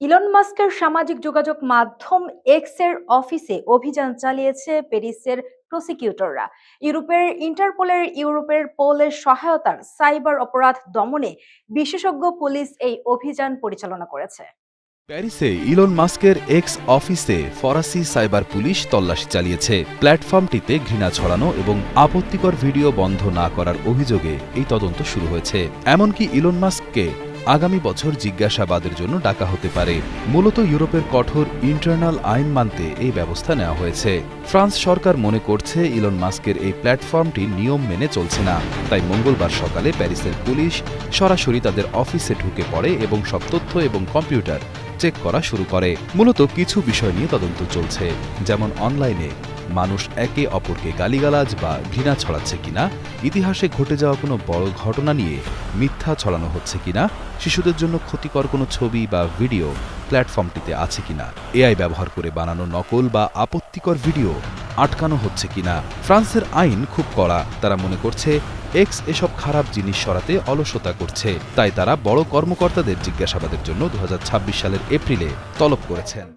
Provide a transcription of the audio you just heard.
Elon মাস্কের সামাজিক যোগাযোগ মাধ্যম এক্স এর অফিসে অভিযান চালিয়েছে প্যারিসের প্রসিকিউটররা। ইউরোপের পোলের সহায়তার সাইবার অপরাধ দমনে বিশেষজ্ঞ পুলিশ এই অভিযান পরিচালনা করেছে। প্যারিসে ইলন মাস্কের এক্স অফিসে ফরাসি সাইবার পুলিশ তল্লাশি চালিয়েছে। প্ল্যাটফর্মটিতে ঘৃণা ছড়ানো এবং আপত্তিকর ভিডিও বন্ধ না করার অভিযোগে এই তদন্ত শুরু হয়েছে। এমনকি ইলন মাস্ককে আগামী বছর জিজ্ঞাসাবাদের জন্য ডাকা হতে পারে। মূলত ইউরোপের কঠোর ইন্টারনাল আইন মানতে এই ব্যবস্থা নেওয়া হয়েছে। ফ্রান্স সরকার মনে করছে ইলন মাস্কের এই প্ল্যাটফর্মটি নিয়ম মেনে চলছে না। তাই মঙ্গলবার সকালে প্যারিসের পুলিশ সরাসরি তাদের অফিসে ঢুকে পড়ে এবং সব তথ্য এবং কম্পিউটার চেক করা শুরু করে। মূলত কিছু বিষয় নিয়ে তদন্ত চলছে, যেমন অনলাইনে মানুষ একে অপরকে গালিগালাজ বা ঘৃণা ছড়াচ্ছে কিনা, ইতিহাসে ঘটে যাওয়া কোনো বড় ঘটনা নিয়ে মিথ্যা ছড়ানো হচ্ছে কিনা, শিশুদের জন্য ক্ষতিকর কোনো ছবি বা ভিডিও প্ল্যাটফর্মটিতে আছে কিনা, এআই ব্যবহার করে বানানো নকল বা আপত্তিকর ভিডিও আটকানো হচ্ছে কিনা। ফ্রান্সের আইন খুব কড়া। তারা মনে করছে এক্স এসব খারাপ জিনিস সরাতে অলসতা করছে। তাই তারা বড় কর্মকর্তাদের জিজ্ঞাসাবাদের জন্য 2026 সালের এপ্রিলে তলব করেছেন।